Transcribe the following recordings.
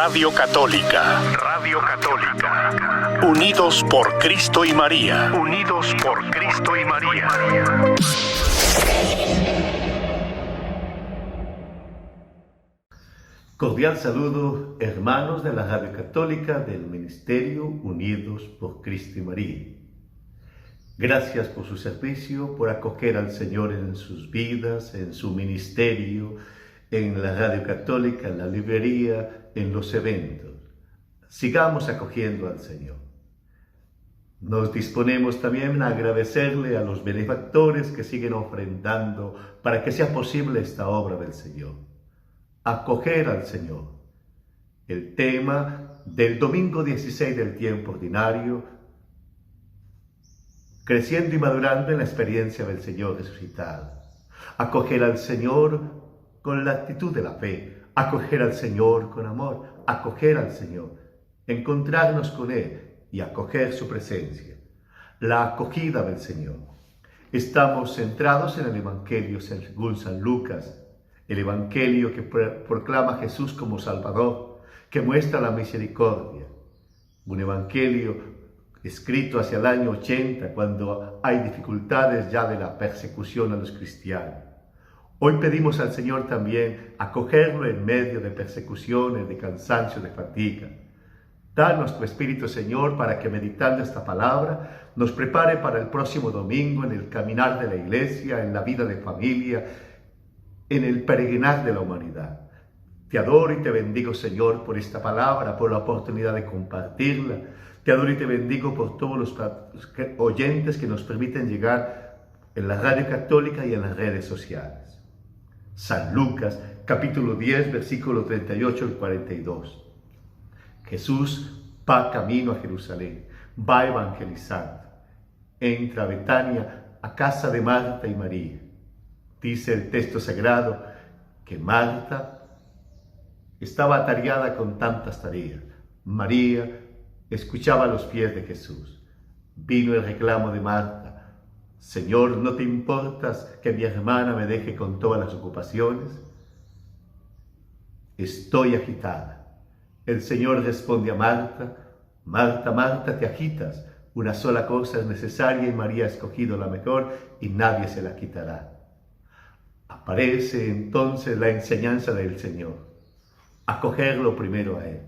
Radio Católica. Radio Católica. Unidos por Cristo y María. Unidos por Cristo y María. Cordial saludo, hermanos de la Radio Católica del Ministerio Unidos por Cristo y María. Gracias por su servicio, por acoger al Señor en sus vidas, en su ministerio, en la Radio Católica, en la librería, en los eventos. Sigamos acogiendo al Señor. Nos disponemos también a agradecerle a los benefactores que siguen ofrendando para que sea posible esta obra del Señor. Acoger al Señor. El tema del domingo 16 del tiempo ordinario, creciendo y madurando en la experiencia del Señor resucitado. Acoger al Señor con la actitud de la fe, acoger al Señor con amor, acoger al Señor, encontrarnos con Él y acoger su presencia. La acogida del Señor. Estamos centrados en el Evangelio según San Lucas, el Evangelio que proclama a Jesús como Salvador, que muestra la misericordia. Un Evangelio escrito hacia el año 80, cuando hay dificultades ya de la persecución a los cristianos. Hoy pedimos al Señor también acogerlo en medio de persecuciones, de cansancio, de fatiga. Danos tu Espíritu, Señor, para que meditando esta palabra nos prepare para el próximo domingo en el caminar de la Iglesia, en la vida de familia, en el peregrinar de la humanidad. Te adoro y te bendigo, Señor, por esta palabra, por la oportunidad de compartirla. Te adoro y te bendigo por todos los oyentes que nos permiten llegar en la Radio Católica y en las redes sociales. San Lucas, capítulo 10, versículo 38 al 42. Jesús va camino a Jerusalén, va evangelizando. Entra a Betania, a casa de Marta y María. Dice el texto sagrado que Marta estaba atareada con tantas tareas. María escuchaba a los pies de Jesús. Vino el reclamo de Marta. Señor, ¿no te importas que mi hermana me deje con todas las ocupaciones? Estoy agitada. El Señor responde a Marta, Marta, Marta, te agitas. Una sola cosa es necesaria y María ha escogido la mejor y nadie se la quitará. Aparece entonces la enseñanza del Señor. Acogerlo primero a Él.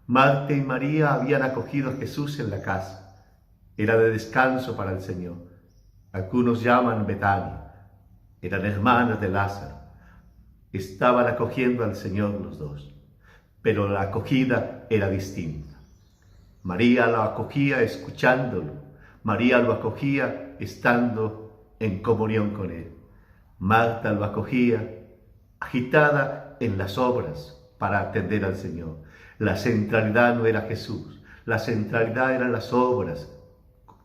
Marta y María habían acogido a Jesús en la casa. Era de descanso para el Señor. Algunos llaman Betania. Eran hermanas de Lázaro. Estaban acogiendo al Señor los dos. Pero la acogida era distinta. María lo acogía escuchándolo. María lo acogía estando en comunión con Él. Marta lo acogía agitada en las obras para atender al Señor. La centralidad no era Jesús. La centralidad eran las obras.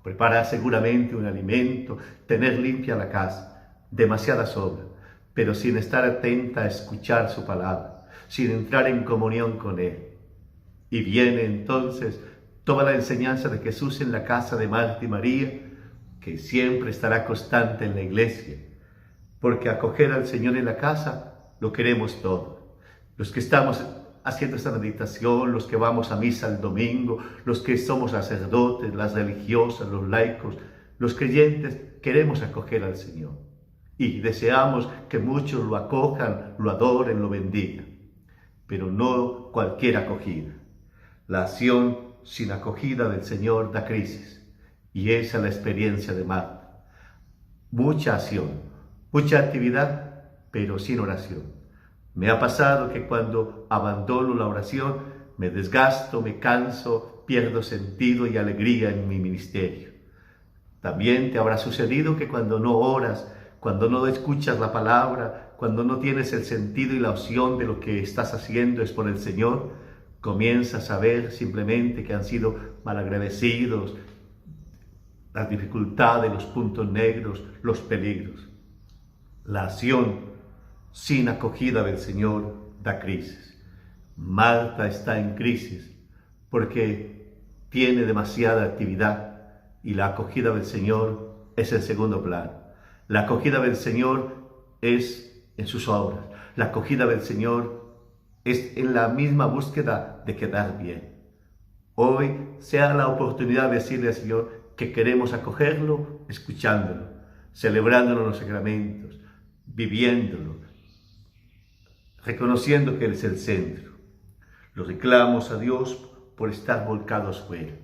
Preparar seguramente un alimento, tener limpia la casa, demasiadas obras, pero sin estar atenta a escuchar su palabra, sin entrar en comunión con Él. Y viene entonces toda la enseñanza de Jesús en la casa de Marta y María, que siempre estará constante en la iglesia, porque acoger al Señor en la casa lo queremos todo. Los que estamos haciendo esta meditación, los que vamos a misa el domingo, los que somos sacerdotes, las religiosas, los laicos, los creyentes, queremos acoger al Señor. Y deseamos que muchos lo acojan, lo adoren, lo bendigan. Pero no cualquier acogida. La acción sin acogida del Señor da crisis. Y esa es la experiencia de Marta. Mucha acción, mucha actividad, pero sin oración. Me ha pasado que cuando abandono la oración, me desgasto, me canso, pierdo sentido y alegría en mi ministerio. También te habrá sucedido que cuando no oras, cuando no escuchas la palabra, cuando no tienes el sentido y la opción de lo que estás haciendo es por el Señor, comienzas a ver simplemente que han sido malagradecidos, las dificultades, los puntos negros, los peligros. La acción sin acogida del Señor da crisis. Marta está en crisis porque tiene demasiada actividad y la acogida del Señor es el segundo plano. La acogida del Señor es en sus obras. La acogida del Señor es en la misma búsqueda de quedar bien. Hoy sea la oportunidad de decirle al Señor que queremos acogerlo, escuchándolo, celebrándolo en los sacramentos, viviéndolo, reconociendo que Él es el centro. Los reclamos a Dios por estar volcados fuera.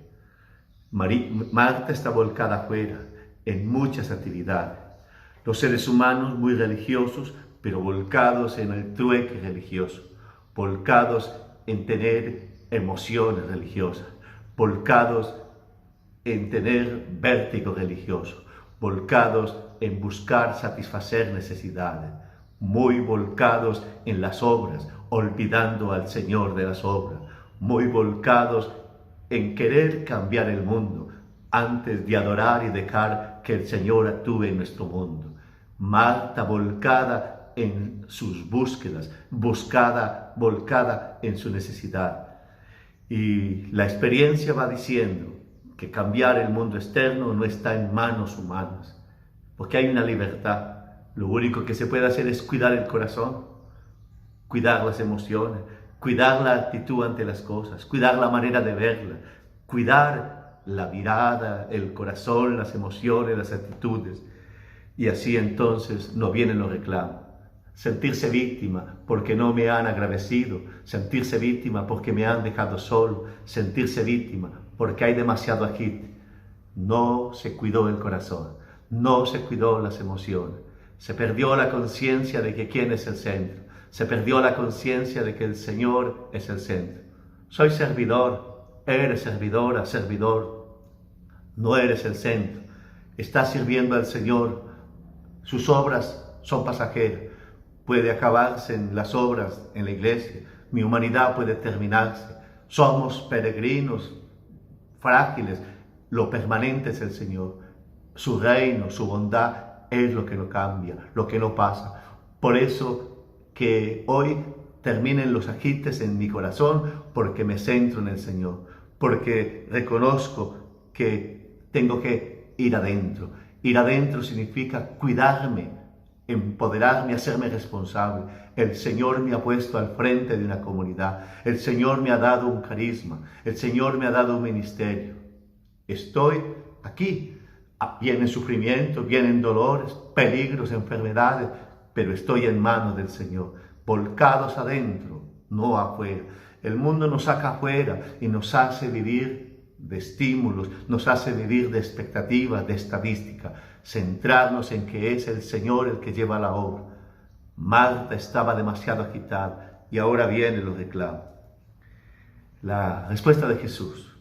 Marta está volcada afuera en muchas actividades. Los seres humanos muy religiosos, pero volcados en el trueque religioso, volcados en tener emociones religiosas, volcados en tener vértigo religioso, volcados en buscar satisfacer necesidades, muy volcados en las obras, olvidando al Señor de las obras, muy volcados en querer cambiar el mundo antes de adorar y dejar que el Señor actúe en nuestro mundo. Marta volcada en sus búsquedas, volcada en su necesidad. Y la experiencia va diciendo que cambiar el mundo externo no está en manos humanas, porque hay una libertad. Lo único que se puede hacer es cuidar el corazón, cuidar las emociones, cuidar la actitud ante las cosas, cuidar la manera de verla, cuidar la mirada, el corazón, las emociones, las actitudes. Y así entonces no vienen los reclamos. Sentirse víctima porque no me han agradecido, sentirse víctima porque me han dejado solo, sentirse víctima porque hay demasiado agite. No se cuidó el corazón, no se cuidó las emociones, se perdió la conciencia de que quién es el centro, se perdió la conciencia de que el Señor es el centro. Soy servidor, eres servidora, servidor, no eres el centro, estás sirviendo al Señor, sus obras son pasajeras. Puede acabarse en las obras en la iglesia, mi humanidad puede terminarse, somos peregrinos, frágiles, lo permanente es el Señor, su reino, su bondad es lo que no cambia, lo que no pasa. Por eso que hoy terminen los agites en mi corazón, porque me centro en el Señor, porque reconozco que tengo que ir adentro. Ir adentro significa cuidarme, empoderarme, hacerme responsable. El Señor me ha puesto al frente de una comunidad. El Señor me ha dado un carisma. El Señor me ha dado un ministerio. Estoy aquí. Vienen sufrimientos, vienen dolores, peligros, enfermedades, pero estoy en manos del Señor, volcados adentro, no afuera. El mundo nos saca afuera y nos hace vivir de estímulos, nos hace vivir de expectativas, de estadística, centrarnos en que es el Señor el que lleva la obra. Marta estaba demasiado agitada y ahora vienen los reclamos. La respuesta de Jesús: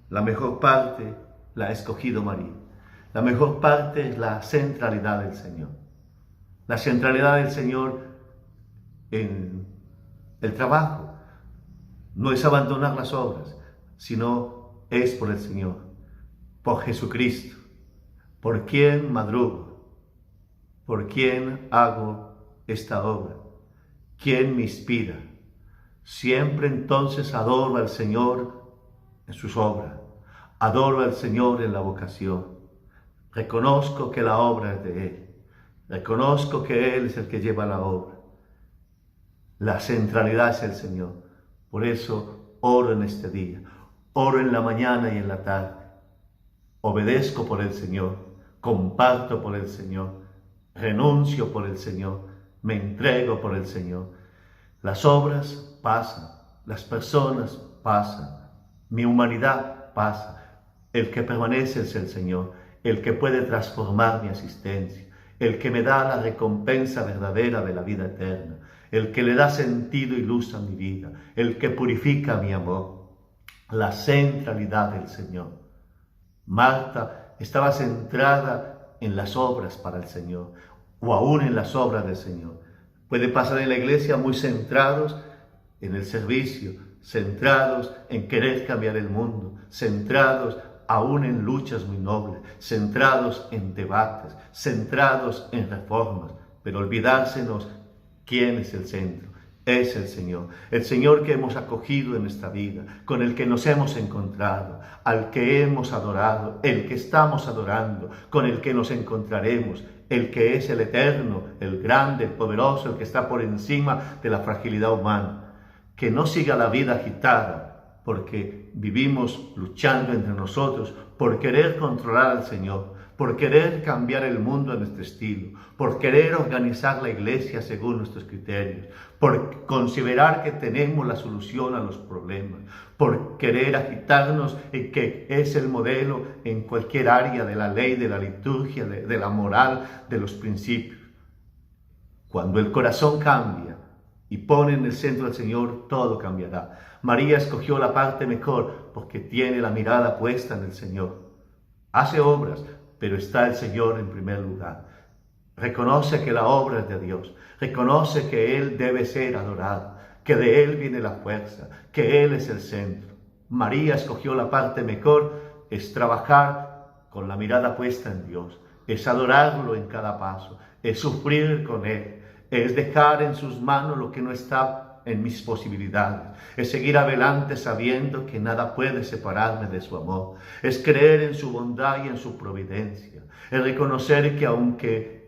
la mejor parte la ha escogido María. La mejor parte es la centralidad del Señor. La centralidad del Señor en el trabajo no es abandonar las obras, sino es por el Señor, por Jesucristo, por quien madrugo, por quien hago esta obra, quien me inspira. Siempre entonces adoro al Señor en sus obras, adoro al Señor en la vocación. Reconozco que la obra es de Él. Reconozco que Él es el que lleva la obra. La centralidad es el Señor. Por eso oro en este día. Oro en la mañana y en la tarde. Obedezco por el Señor. Comparto por el Señor. Renuncio por el Señor. Me entrego por el Señor. Las obras pasan. Las personas pasan. Mi humanidad pasa. El que permanece es el Señor. El que puede transformar mi existencia, el que me da la recompensa verdadera de la vida eterna, el que le da sentido y luz a mi vida, el que purifica mi amor, la centralidad del Señor. Marta estaba centrada en las obras para el Señor, o aún en las obras del Señor. Puede pasar en la iglesia muy centrados en el servicio, centrados en querer cambiar el mundo, centrados aún en luchas muy nobles, centrados en debates, centrados en reformas, pero olvidársenos quién es el centro. Es el Señor que hemos acogido en nuestra vida, con el que nos hemos encontrado, al que hemos adorado, el que estamos adorando, con el que nos encontraremos, el que es el eterno, el grande, el poderoso, el que está por encima de la fragilidad humana. que no siga la vida agitada, porque vivimos luchando entre nosotros por querer controlar al Señor, por querer cambiar el mundo a nuestro estilo, por querer organizar la iglesia según nuestros criterios, por considerar que tenemos la solución a los problemas, por querer agitarnos en que es el modelo en cualquier área de la ley, de la liturgia, de la moral, de los principios. Cuando el corazón cambia y pone en el centro al Señor, todo cambiará. María escogió la parte mejor porque tiene la mirada puesta en el Señor. Hace obras, pero está el Señor en primer lugar. Reconoce que la obra es de Dios. Reconoce que Él debe ser adorado, que de Él viene la fuerza, que Él es el centro. María escogió la parte mejor, es trabajar con la mirada puesta en Dios, es adorarlo en cada paso, es sufrir con Él, es dejar en sus manos lo que no está en mis posibilidades, es seguir adelante sabiendo que nada puede separarme de su amor, es creer en su bondad y en su providencia, es reconocer que aunque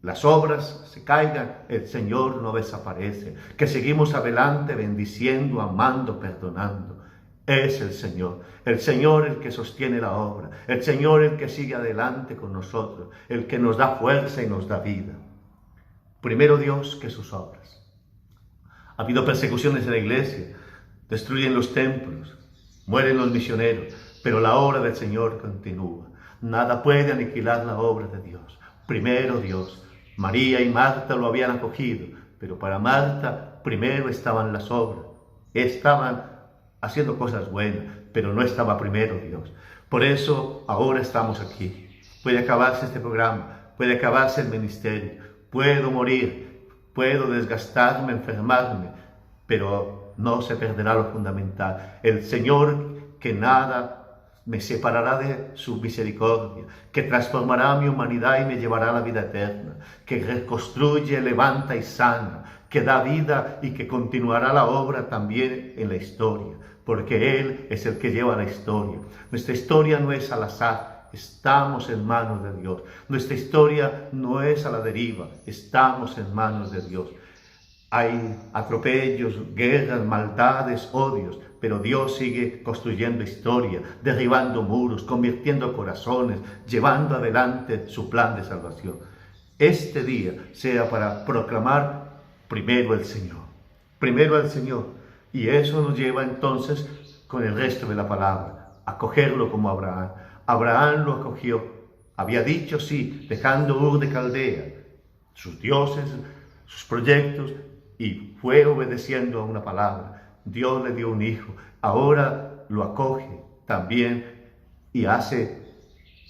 las obras se caigan, el Señor no desaparece, que seguimos adelante bendiciendo, amando, perdonando. Es el Señor el que sostiene la obra, el Señor el que sigue adelante con nosotros, el que nos da fuerza y nos da vida. Primero Dios que sus obras. Ha habido persecuciones en la iglesia, destruyen los templos, mueren los misioneros, pero la obra del Señor continúa. Nada puede aniquilar la obra de Dios. Primero Dios. María y Marta lo habían acogido, pero para Marta primero estaban las obras. Estaban haciendo cosas buenas, pero no estaba primero Dios. Por eso ahora estamos aquí. Puede acabarse este programa, puede acabarse el ministerio, puedo morir, puedo desgastarme, enfermarme, pero no se perderá lo fundamental. El Señor, que nada me separará de su misericordia, que transformará mi humanidad y me llevará a la vida eterna, que reconstruye, levanta y sana, que da vida y que continuará la obra también en la historia, porque Él es el que lleva la historia. Nuestra historia no es al azar, estamos en manos de Dios. Nuestra historia no es a la deriva, estamos en manos de Dios. Hay atropellos, guerras, maldades, odios, pero Dios sigue construyendo historia, derribando muros, convirtiendo corazones, llevando adelante su plan de salvación. Este día sea para proclamar primero al Señor, y eso nos lleva entonces con el resto de la palabra, a acogerlo como Abraham. Abraham lo acogió, había dicho sí, dejando Ur de Caldea, sus dioses, sus proyectos, y fue obedeciendo a una palabra. Dios le dio un hijo, ahora lo acoge también y hace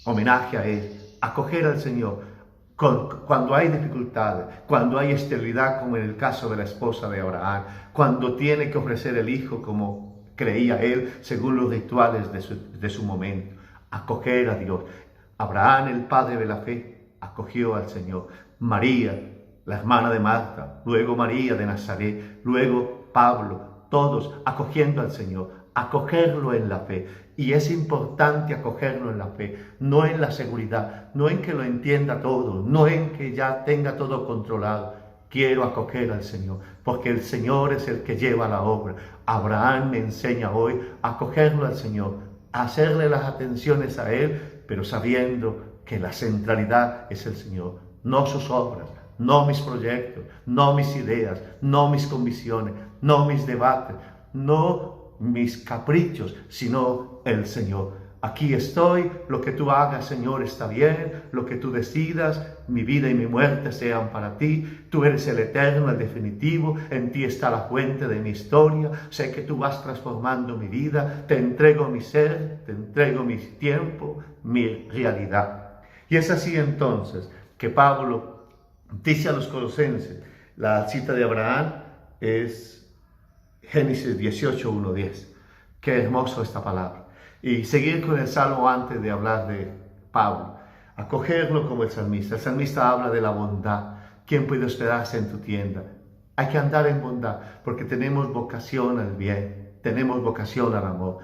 homenaje a Él. Acoger al Señor cuando hay dificultades, cuando hay esterilidad, como en el caso de la esposa de Abraham, cuando tiene que ofrecer el hijo como creía él, según los rituales de su momento. Acoger a Dios. Abraham, el padre de la fe, acogió al Señor. María, la hermana de Marta, luego María de Nazaret, luego Pablo, todos acogiendo al Señor, acogerlo en la fe. Y es importante acogerlo en la fe, no en la seguridad, no en que lo entienda todo, no en que ya tenga todo controlado. Quiero acoger al Señor, porque el Señor es el que lleva la obra. Abraham me enseña hoy a acogerlo al Señor, a hacerle las atenciones a Él, pero sabiendo que la centralidad es el Señor, no sus obras, no mis proyectos, no mis ideas, no mis convicciones, no mis debates, no mis caprichos, sino el Señor. Aquí estoy, lo que tú hagas, Señor, está bien, lo que tú decidas, mi vida y mi muerte sean para ti. Tú eres el eterno, el definitivo, en ti está la fuente de mi historia. Sé que tú vas transformando mi vida, te entrego mi ser, te entrego mi tiempo, mi realidad. Y es así entonces que Pablo dice a los colosenses, la cita de Abraham es Génesis 18, 1, 10. Qué hermoso esta palabra. Y seguir con el salmo antes de hablar de Pablo. Acogerlo como el salmista. El salmista habla de la bondad. ¿Quién puede hospedarse en tu tienda? Hay que andar en bondad porque tenemos vocación al bien. Tenemos vocación al amor.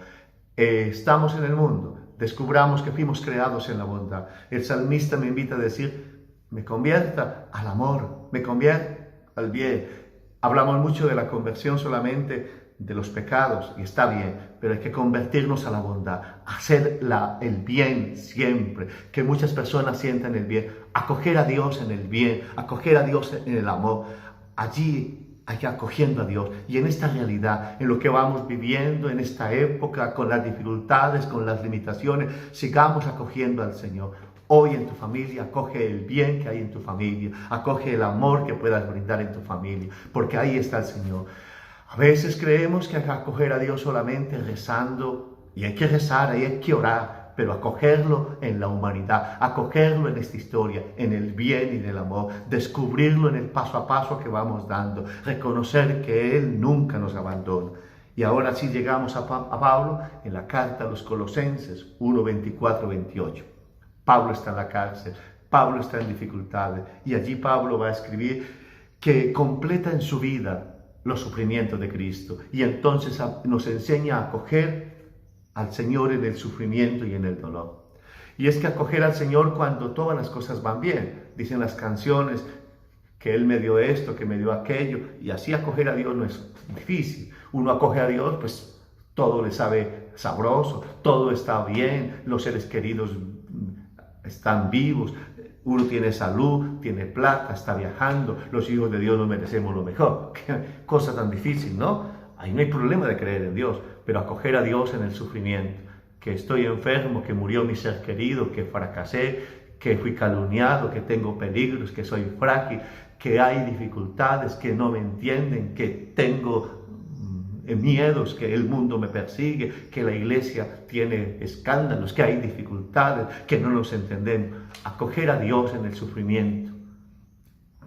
Estamos en el mundo. Descubramos que fuimos creados en la bondad. El salmista me invita a decir, me convierta al amor, me convierta al bien. Hablamos mucho de la conversión solamente de los pecados, y está bien, pero hay que convertirnos a la bondad, hacer el bien siempre, que muchas personas sientan el bien, acoger a Dios en el bien, acoger a Dios en el amor. Allí hay que acogiendo a Dios, y en esta realidad, en lo que vamos viviendo en esta época, con las dificultades, con las limitaciones, sigamos acogiendo al Señor. Hoy en tu familia, acoge el bien que hay en tu familia, acoge el amor que puedas brindar en tu familia, porque ahí está el Señor. A veces creemos que hay que acoger a Dios solamente rezando, y hay que rezar, y hay que orar, pero acogerlo en la humanidad, acogerlo en esta historia, en el bien y en el amor, descubrirlo en el paso a paso que vamos dando, reconocer que Él nunca nos abandona. Y ahora sí llegamos a Pablo en la carta a los Colosenses 1, 24, 28. Pablo está en la cárcel, Pablo está en dificultades, y allí Pablo va a escribir que completa en su vida los sufrimientos de Cristo, y entonces nos enseña a acoger al Señor en el sufrimiento y en el dolor. Y es que acoger al Señor cuando todas las cosas van bien, dicen las canciones, que Él me dio esto, que me dio aquello, y así acoger a Dios no es difícil. Uno acoge a Dios, pues todo le sabe sabroso, todo está bien, los seres queridos están vivos, uno tiene salud, tiene plata, está viajando, los hijos de Dios no merecemos lo mejor. Qué cosa tan difícil, ¿no? Ahí no hay problema de creer en Dios, pero acoger a Dios en el sufrimiento, que estoy enfermo, que murió mi ser querido, que fracasé, que fui calumniado, que tengo peligros, que soy frágil, que hay dificultades, que no me entienden, que tengo miedos, que el mundo me persigue, que la iglesia tiene escándalos, que hay dificultades, que no nos entendemos. Acoger a Dios en el sufrimiento,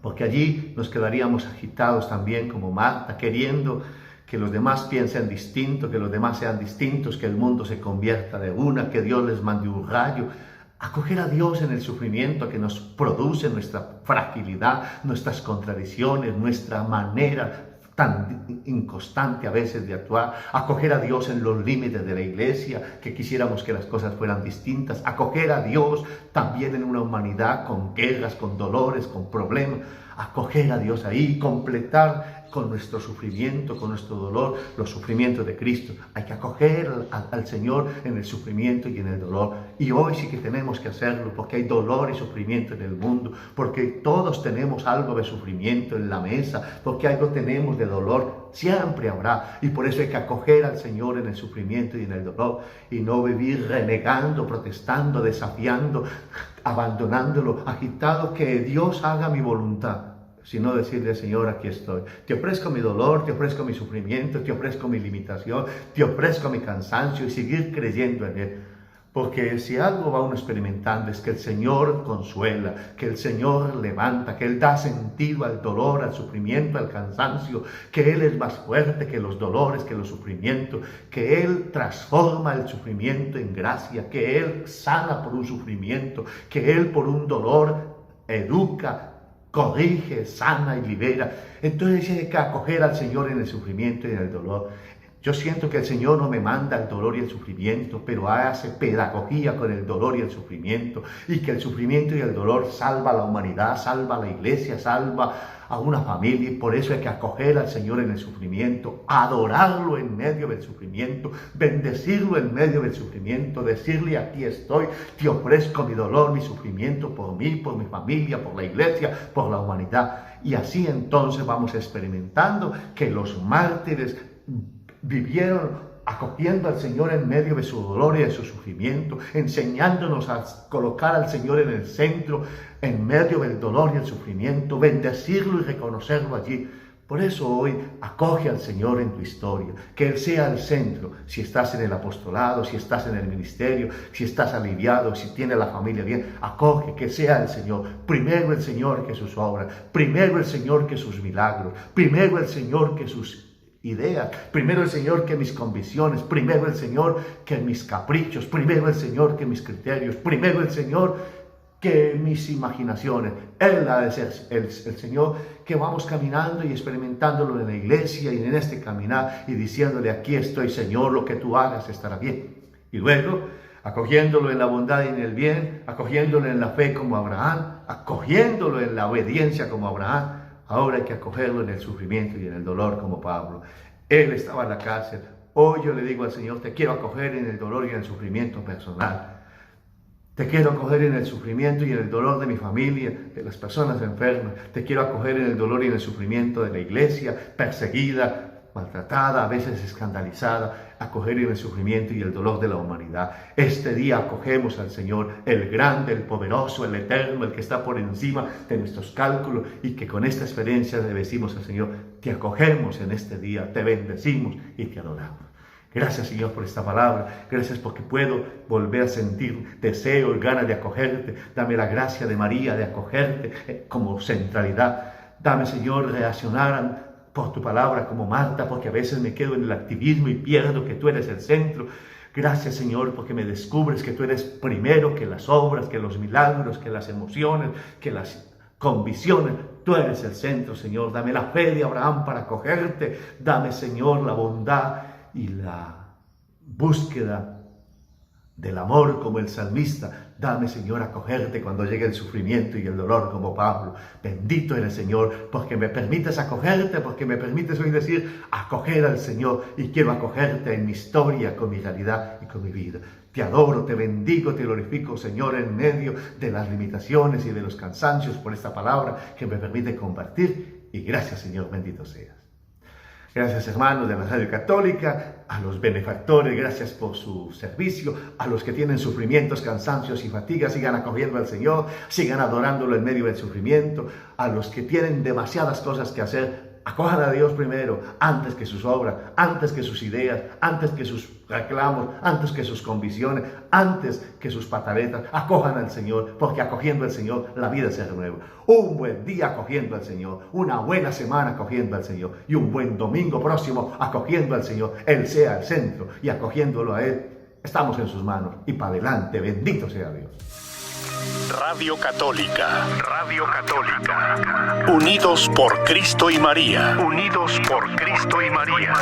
porque allí nos quedaríamos agitados también como Marta, queriendo que los demás piensen distinto, que los demás sean distintos, que el mundo se convierta de una, que Dios les mande un rayo. Acoger a Dios en el sufrimiento que nos produce nuestra fragilidad, nuestras contradicciones, nuestra manera tan inconstante a veces de actuar, acoger a Dios en los límites de la iglesia, que quisiéramos que las cosas fueran distintas, acoger a Dios también en una humanidad con guerras, con dolores, con problemas, acoger a Dios ahí, completar con nuestro sufrimiento, con nuestro dolor, los sufrimientos de Cristo. Hay que acoger al Señor en el sufrimiento y en el dolor. Y hoy sí que tenemos que hacerlo, porque hay dolor y sufrimiento en el mundo, porque todos tenemos algo de sufrimiento en la mesa, porque algo tenemos de dolor, siempre habrá. Y por eso hay que acoger al Señor en el sufrimiento y en el dolor, y no vivir renegando, protestando, desafiando, abandonándolo, agitado, que Dios haga mi voluntad. Sino decirle, Señor, aquí estoy. Te ofrezco mi dolor, te ofrezco mi sufrimiento, te ofrezco mi limitación, te ofrezco mi cansancio, y seguir creyendo en Él. Porque si algo va uno experimentando es que el Señor consuela, que el Señor levanta, que Él da sentido al dolor, al sufrimiento, al cansancio, que Él es más fuerte que los dolores, que los sufrimientos, que Él transforma el sufrimiento en gracia, que Él sana por un sufrimiento, que Él por un dolor educa, corrige, sana y libera. Entonces hay que acoger al Señor en el sufrimiento y en el dolor. Yo siento que el Señor no me manda el dolor y el sufrimiento, pero hace pedagogía con el dolor y el sufrimiento, y que el sufrimiento y el dolor salva a la humanidad, salva a la iglesia, salva a una familia, y por eso hay que acoger al Señor en el sufrimiento, adorarlo en medio del sufrimiento, bendecirlo en medio del sufrimiento, decirle, aquí estoy, te ofrezco mi dolor, mi sufrimiento por mí, por mi familia, por la iglesia, por la humanidad. Y así entonces vamos experimentando que los mártires vivieron acogiendo al Señor en medio de su dolor y de su sufrimiento, enseñándonos a colocar al Señor en el centro, en medio del dolor y el sufrimiento, bendecirlo y reconocerlo allí. Por eso hoy acoge al Señor en tu historia, que Él sea el centro. Si estás en el apostolado, si estás en el ministerio, si estás aliviado, si tienes la familia bien, acoge, que sea el Señor. Primero el Señor que sus obras, primero el Señor que sus milagros, primero el Señor que sus ideas, primero el Señor que mis convicciones, primero el Señor que mis caprichos, primero el Señor que mis criterios, primero el Señor que mis imaginaciones. Él ha de ser el Señor, que vamos caminando y experimentándolo en la iglesia y en este caminar y diciéndole, aquí estoy, Señor, lo que tú hagas estará bien. Y luego acogiéndolo en la bondad y en el bien, acogiéndolo en la fe como Abraham, acogiéndolo en la obediencia como Abraham, Ahora hay que acogerlo en el sufrimiento y en el dolor como Pablo. Él estaba en la cárcel. Hoy yo le digo al Señor, te quiero acoger en el dolor y en el sufrimiento personal. Te quiero acoger en el sufrimiento y en el dolor de mi familia, de las personas enfermas. Te quiero acoger en el dolor y en el sufrimiento de la iglesia, perseguida, maltratada, a veces escandalizada. Acoger en el sufrimiento y el dolor de la humanidad. Este día acogemos al Señor, el grande, el poderoso, el eterno, el que está por encima de nuestros cálculos, y que con esta experiencia le decimos al Señor, te acogemos en este día, te bendecimos y te adoramos. Gracias, Señor, por esta palabra. Gracias porque puedo volver a sentir deseo y ganas de acogerte. Dame la gracia de María de acogerte como centralidad. Dame, Señor, reaccionar por tu palabra como Marta, porque a veces me quedo en el activismo y pierdo que tú eres el centro. Gracias, Señor, porque me descubres que tú eres primero que las obras, que los milagros, que las emociones, que las convicciones. Tú eres el centro, Señor. Dame la fe de Abraham para acogerte. Dame, Señor, la bondad y la búsqueda del amor como el salmista. Dame, Señor, acogerte cuando llegue el sufrimiento y el dolor como Pablo. Bendito eres, Señor, porque me permites acogerte, porque me permites hoy decir, acoger al Señor, y quiero acogerte en mi historia, con mi realidad y con mi vida. Te adoro, te bendigo, te glorifico, Señor, en medio de las limitaciones y de los cansancios por esta palabra que me permite compartir. Y gracias, Señor, bendito seas. Gracias, hermanos de la Radio Católica, a los benefactores, gracias por su servicio, a los que tienen sufrimientos, cansancios y fatigas, sigan acogiendo al Señor, sigan adorándolo en medio del sufrimiento, a los que tienen demasiadas cosas que hacer, acojan a Dios primero, antes que sus obras, antes que sus ideas, antes que sus reclamos, antes que sus convicciones, antes que sus pataletas. Acojan al Señor, porque acogiendo al Señor la vida se renueva. Un buen día acogiendo al Señor, una buena semana acogiendo al Señor, y un buen domingo próximo acogiendo al Señor. Él sea el centro, y acogiéndolo a Él, estamos en sus manos, y para adelante, bendito sea Dios. Radio Católica, Radio Católica. Unidos por Cristo y María. Unidos por Cristo y María.